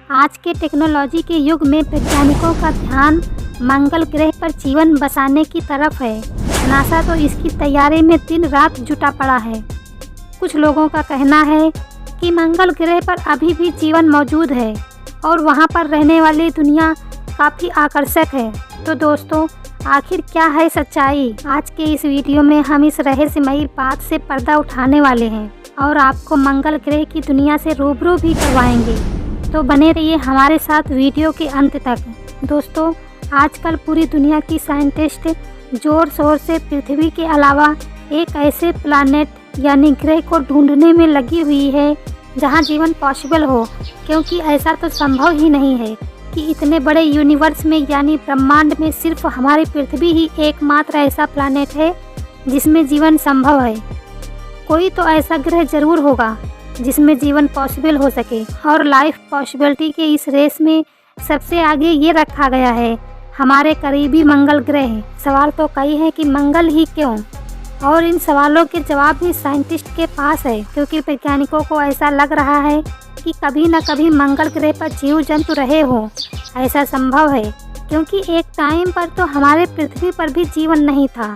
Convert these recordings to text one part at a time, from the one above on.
आज के टेक्नोलॉजी के युग में वैज्ञानिकों का ध्यान मंगल ग्रह पर जीवन बसाने की तरफ है। नासा तो इसकी तैयारी में दिन रात जुटा पड़ा है। कुछ लोगों का कहना है कि मंगल ग्रह पर अभी भी जीवन मौजूद है और वहां पर रहने वाली दुनिया काफ़ी आकर्षक है। तो दोस्तों, आखिर क्या है सच्चाई? आज के इस वीडियो में हम इस रहस्यमयी बात से पर्दा उठाने वाले हैं और आपको मंगल ग्रह की दुनिया से रूबरू भी करवाएंगे। तो बने रहिए हमारे साथ वीडियो के अंत तक। दोस्तों, आजकल पूरी दुनिया की साइंटिस्ट जोर शोर से पृथ्वी के अलावा एक ऐसे प्लानेट यानी ग्रह को ढूंढने में लगी हुई है जहां जीवन पॉसिबल हो, क्योंकि ऐसा तो संभव ही नहीं है कि इतने बड़े यूनिवर्स में यानी ब्रह्मांड में सिर्फ हमारी पृथ्वी ही एकमात्र ऐसा प्लानेट है जिसमें जीवन संभव है। कोई तो ऐसा ग्रह जरूर होगा जिसमें जीवन पॉसिबल हो सके और लाइफ पॉसिबिलिटी के इस रेस में सबसे आगे ये रखा गया है हमारे करीबी मंगल ग्रह। सवाल तो कई हैं कि मंगल ही क्यों, और इन सवालों के जवाब भी साइंटिस्ट के पास है, क्योंकि वैज्ञानिकों को ऐसा लग रहा है कि कभी न कभी मंगल ग्रह पर जीव जंतु रहे हो। ऐसा संभव है क्योंकि एक टाइम पर तो हमारे पृथ्वी पर भी जीवन नहीं था,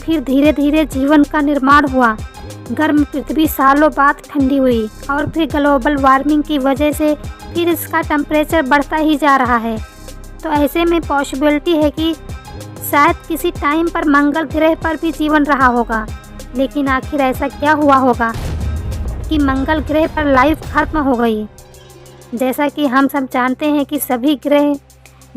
फिर धीरे धीरे जीवन का निर्माण हुआ। गर्म पृथ्वी सालों बाद ठंडी हुई और फिर ग्लोबल वार्मिंग की वजह से फिर इसका टेम्परेचर बढ़ता ही जा रहा है। तो ऐसे में पॉसिबिलिटी है कि शायद किसी टाइम पर मंगल ग्रह पर भी जीवन रहा होगा। लेकिन आखिर ऐसा क्या हुआ होगा कि मंगल ग्रह पर लाइफ खत्म हो गई? जैसा कि हम सब जानते हैं कि सभी ग्रह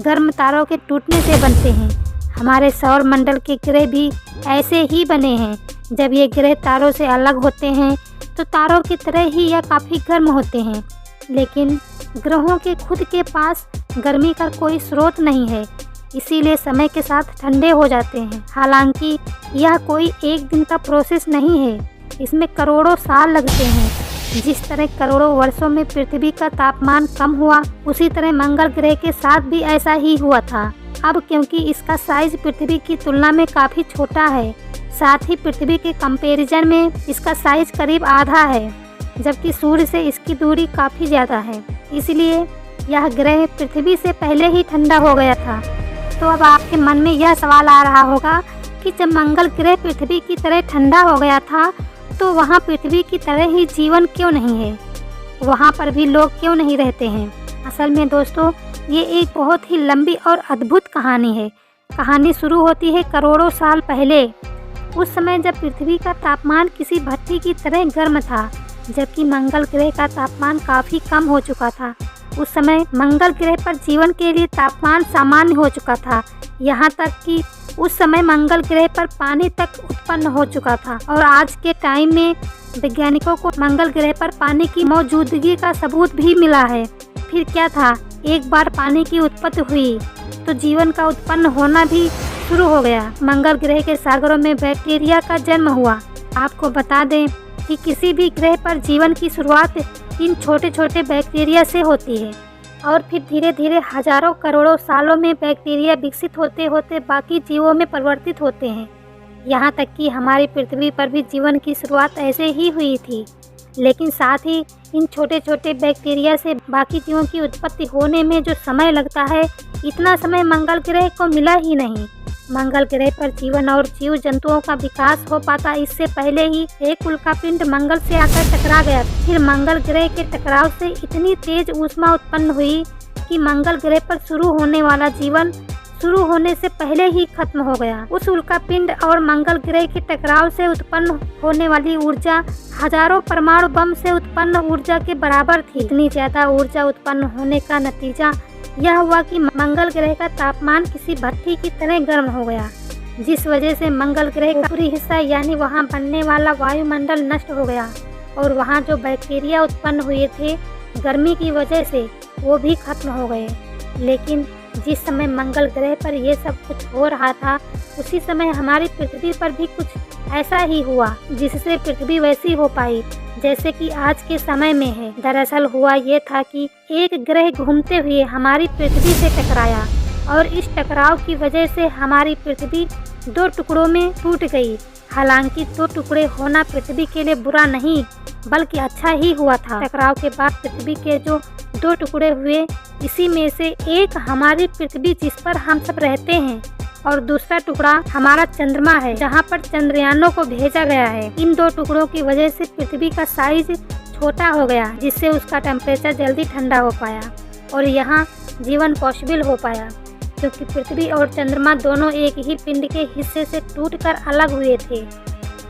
गर्म तारों के टूटने से बनते हैं। हमारे सौर मंडल के ग्रह भी ऐसे ही बने हैं। जब ये ग्रह तारों से अलग होते हैं तो तारों की तरह ही यह काफ़ी गर्म होते हैं, लेकिन ग्रहों के खुद के पास गर्मी का कोई स्रोत नहीं है, इसीलिए समय के साथ ठंडे हो जाते हैं। हालांकि यह कोई एक दिन का प्रोसेस नहीं है, इसमें करोड़ों साल लगते हैं। जिस तरह करोड़ों वर्षों में पृथ्वी का तापमान कम हुआ, उसी तरह मंगल ग्रह के साथ भी ऐसा ही हुआ था। अब क्योंकि इसका साइज पृथ्वी की तुलना में काफ़ी छोटा है, साथ ही पृथ्वी के कंपैरिजन में इसका साइज करीब आधा है, जबकि सूर्य से इसकी दूरी काफ़ी ज़्यादा है, इसलिए यह ग्रह पृथ्वी से पहले ही ठंडा हो गया था। तो अब आपके मन में यह सवाल आ रहा होगा कि जब मंगल ग्रह पृथ्वी की तरह ठंडा हो गया था तो वहाँ पृथ्वी की तरह ही जीवन क्यों नहीं है, वहाँ पर भी लोग क्यों नहीं रहते हैं? असल में दोस्तों, ये एक बहुत ही लंबी और अद्भुत कहानी है। कहानी शुरू होती है करोड़ों साल पहले। उस समय जब पृथ्वी का तापमान किसी भट्टी की तरह गर्म था, जबकि मंगल ग्रह का तापमान काफ़ी कम हो चुका था। उस समय मंगल ग्रह पर जीवन के लिए तापमान सामान्य हो चुका था, यहाँ तक कि उस समय मंगल ग्रह पर पानी तक उत्पन्न हो चुका था। और आज के टाइम में वैज्ञानिकों को मंगल ग्रह पर पानी की मौजूदगी का सबूत भी मिला है। फिर क्या था, एक बार पानी की उत्पत्ति हुई तो जीवन का उत्पन्न होना भी शुरू हो गया। मंगल ग्रह के सागरों में बैक्टीरिया का जन्म हुआ। आपको बता दें कि किसी भी ग्रह पर जीवन की शुरुआत इन छोटे छोटे बैक्टीरिया से होती है और फिर धीरे धीरे हजारों करोड़ों सालों में बैक्टीरिया विकसित होते होते बाकी जीवों में परिवर्तित होते हैं। यहाँ तक कि हमारी पृथ्वी पर भी जीवन की शुरुआत ऐसे ही हुई थी, लेकिन साथ ही इन छोटे छोटे बैक्टीरिया से बाकी जीवों की उत्पत्ति होने में जो समय लगता है, इतना समय मंगल ग्रह को मिला ही नहीं। मंगल ग्रह पर जीवन और जीव जंतुओं का विकास हो पाता इससे पहले ही एक उल्कापिंड मंगल से आकर टकरा गया। फिर मंगल ग्रह के टकराव से इतनी तेज ऊष्मा उत्पन्न हुई कि मंगल ग्रह पर शुरू होने वाला जीवन शुरू होने से पहले ही खत्म हो गया। उस उल्कापिंड और मंगल ग्रह के टकराव से उत्पन्न होने वाली ऊर्जा हजारों परमाणु बम से उत्पन्न ऊर्जा के बराबर थी। इतनी ज्यादा ऊर्जा उत्पन्न होने का नतीजा यह हुआ कि मंगल ग्रह का तापमान किसी भट्टी की तरह गर्म हो गया, जिस वजह से मंगल ग्रह का पूरी हिस्सा यानी वहां बनने वाला वायुमंडल नष्ट हो गया और वहां जो बैक्टीरिया उत्पन्न हुए थे गर्मी की वजह से वो भी खत्म हो गए। लेकिन जिस समय मंगल ग्रह पर यह सब कुछ हो रहा था, उसी समय हमारी पृथ्वी पर भी कुछ ऐसा ही हुआ जिससे पृथ्वी वैसी हो पाई जैसे कि आज के समय में है। दरअसल हुआ ये था कि एक ग्रह घूमते हुए हमारी पृथ्वी से टकराया और इस टकराव की वजह से हमारी पृथ्वी दो टुकड़ों में टूट गई। हालांकि दो टुकड़े होना पृथ्वी के लिए बुरा नहीं बल्कि अच्छा ही हुआ था। टकराव के बाद पृथ्वी के जो दो टुकड़े हुए। इसी में से एक हमारी पृथ्वी जिस पर हम सब रहते हैं और दूसरा टुकड़ा हमारा चंद्रमा है जहाँ पर चंद्रयानों को भेजा गया है। इन दो टुकड़ों की वजह से पृथ्वी का साइज छोटा हो गया, जिससे उसका टेम्परेचर जल्दी ठंडा हो पाया और यहाँ जीवन पॉसिबल हो पाया, क्योंकि पृथ्वी और चंद्रमा दोनों एक ही पिंड के हिस्से से टूटकर अलग हुए थे।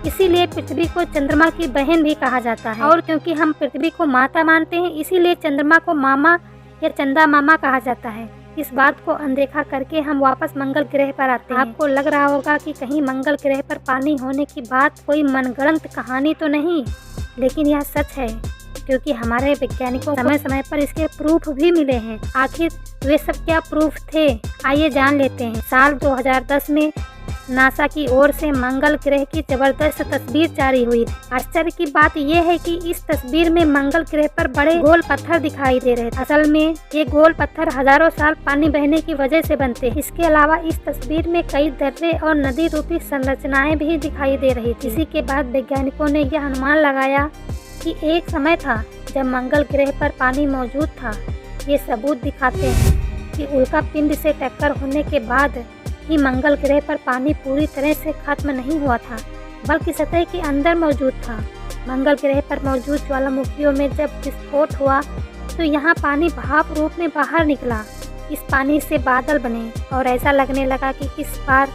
इसीलिए पृथ्वी को चंद्रमा की बहन भी कहा जाता है। और क्योंकि हम पृथ्वी को माता मानते हैं, इसीलिए चंद्रमा को मामा या चंदा मामा कहा जाता है। इस बात को अनदेखा करके हम वापस मंगल ग्रह पर आते हैं। आपको लग रहा होगा कि कहीं मंगल ग्रह पर पानी होने की बात कोई मनगढ़ंत कहानी तो नहीं, लेकिन यह सच है, क्योंकि हमारे वैज्ञानिकों को समय समय पर इसके प्रूफ भी मिले हैं। आखिर वे सब क्या प्रूफ थे, आइए जान लेते हैं। साल 2010 में नासा की ओर से मंगल ग्रह की जबरदस्त तस्वीर जारी हुई। आश्चर्य की बात यह है कि इस तस्वीर में मंगल ग्रह पर बड़े गोल पत्थर दिखाई दे रहे थे। असल में ये गोल पत्थर हजारों साल पानी बहने की वजह से बनते हैं। इसके अलावा इस तस्वीर में कई दर्रे और नदी रूपी संरचनाएं भी दिखाई दे रही थी। इसी के बाद वैज्ञानिकों ने यह अनुमान लगाया कि एक समय था जब मंगल ग्रह पर पानी मौजूद था। ये सबूत दिखाते हैं कि उल्का पिंड से टक्कर होने के बाद ही मंगल ग्रह पर पानी पूरी तरह से खत्म नहीं हुआ था, बल्कि सतह के अंदर मौजूद था। मंगल ग्रह पर मौजूद ज्वालामुखियों में जब विस्फोट हुआ तो यहाँ पानी भाप रूप में बाहर निकला। इस पानी से बादल बने और ऐसा लगने लगा कि इस बार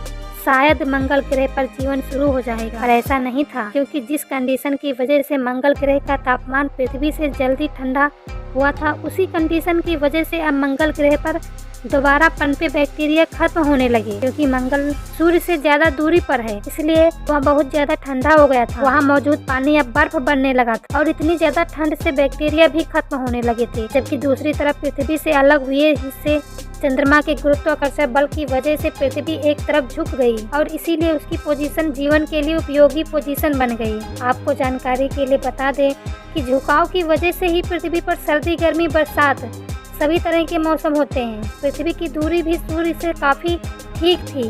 शायद मंगल ग्रह पर जीवन शुरू हो जाएगा। और ऐसा नहीं था, क्योंकि जिस कंडीशन की वजह से मंगल ग्रह का तापमान पृथ्वी से जल्दी ठंडा हुआ था, उसी कंडीशन की वजह से अब मंगल ग्रह पर दोबारा पनपे बैक्टीरिया खत्म होने लगे। क्योंकि मंगल सूर्य से ज्यादा दूरी पर है, इसलिए वहाँ बहुत ज्यादा ठंडा हो गया था। वहाँ मौजूद पानी अब बर्फ बनने लगा था और इतनी ज्यादा ठंड से बैक्टीरिया भी खत्म होने लगे थे। जबकि दूसरी तरफ पृथ्वी से अलग हुए हिस्से चंद्रमा के गुरुत्वाकर्षण बल की वजह से पृथ्वी एक तरफ झुक गई और इसीलिए उसकी पोजीशन जीवन के लिए उपयोगी पोजीशन बन गई। आपको जानकारी के लिए बता दें कि झुकाव की वजह से ही पृथ्वी पर सर्दी, गर्मी, बरसात सभी तरह के मौसम होते हैं। पृथ्वी की दूरी भी सूर्य से काफ़ी ठीक थी,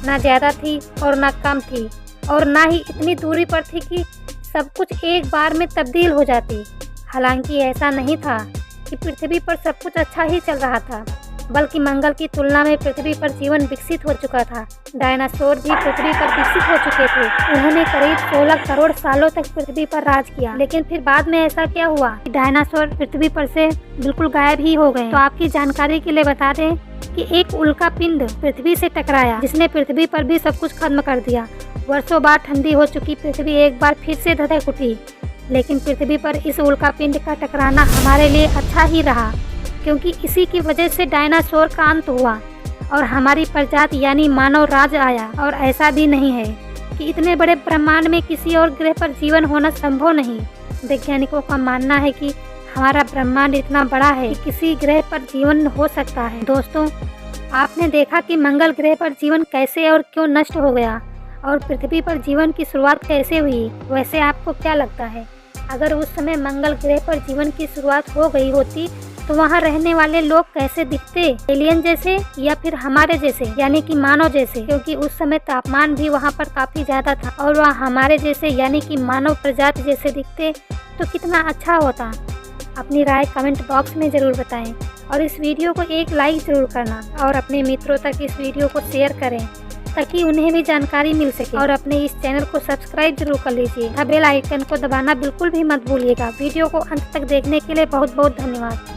ना ज़्यादा थी और ना कम थी, और ना ही इतनी दूरी पर थी कि सब कुछ एक बार में तब्दील हो जाती। हालांकि ऐसा नहीं था कि पृथ्वी पर सब कुछ अच्छा ही चल रहा था, बल्कि मंगल की तुलना में पृथ्वी पर जीवन विकसित हो चुका था। डायनासोर भी पृथ्वी पर विकसित हो चुके थे। उन्होंने करीब 16 करोड़ सालों तक पृथ्वी पर राज किया। लेकिन फिर बाद में ऐसा क्या हुआ कि डायनासोर पृथ्वी पर से बिल्कुल गायब ही हो गए। तो आपकी जानकारी के लिए बता दें कि एक उल्का पिंड पृथ्वी से टकराया, जिसने पृथ्वी पर भी सब कुछ खत्म कर दिया। वर्षों बाद ठंडी हो चुकी पृथ्वी एक बार फिर से धधक उठी, लेकिन पृथ्वी पर इस उल्का पिंड का टकराना हमारे लिए अच्छा ही रहा, क्योंकि इसी की वजह से डायनासोर का अंत हुआ और हमारी प्रजाति यानी मानव राज आया। और ऐसा भी नहीं है कि इतने बड़े ब्रह्मांड में किसी और ग्रह पर जीवन होना संभव नहीं। वैज्ञानिकों का मानना है कि हमारा ब्रह्मांड इतना बड़ा है कि किसी ग्रह पर जीवन हो सकता है। दोस्तों, आपने देखा कि मंगल ग्रह पर जीवन कैसे और क्यों नष्ट हो गया और पृथ्वी पर जीवन की शुरुआत कैसे हुई। वैसे आपको क्या लगता है, अगर उस समय मंगल ग्रह पर जीवन की शुरुआत हो गई होती तो वहाँ रहने वाले लोग कैसे दिखते, एलियन जैसे या फिर हमारे जैसे यानी कि मानव जैसे? क्योंकि उस समय तापमान भी वहाँ पर काफ़ी ज़्यादा था और वह हमारे जैसे यानी कि मानव प्रजाति जैसे दिखते तो कितना अच्छा होता। अपनी राय कमेंट बॉक्स में ज़रूर बताएं और इस वीडियो को एक लाइक ज़रूर करना और अपने मित्रों तक इस वीडियो को शेयर करें ताकि उन्हें भी जानकारी मिल सके। और अपने इस चैनल को सब्सक्राइब जरूर कर लीजिए। बेल आइकन को दबाना बिल्कुल भी मत भूलिएगा। वीडियो को अंत तक देखने के लिए बहुत बहुत धन्यवाद।